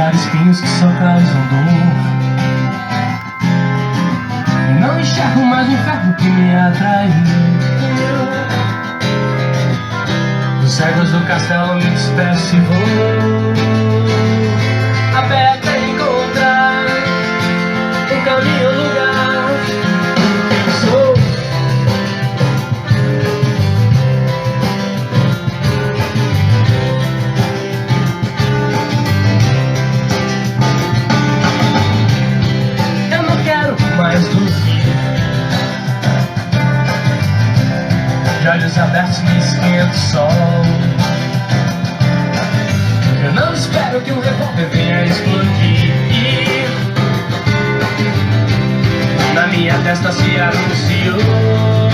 arrancar espinhos que só causam dor. Eu não enxergo mais o inferno que me atraiu. Dos egos do castelo me despeço e vou a pé até encontrar um caminho, um lugar. Sou eu não quero mais dormir. De olhos abertos me esquenta o sol. Eu não espero que um revólver venha explodir. Na minha testa se anunciou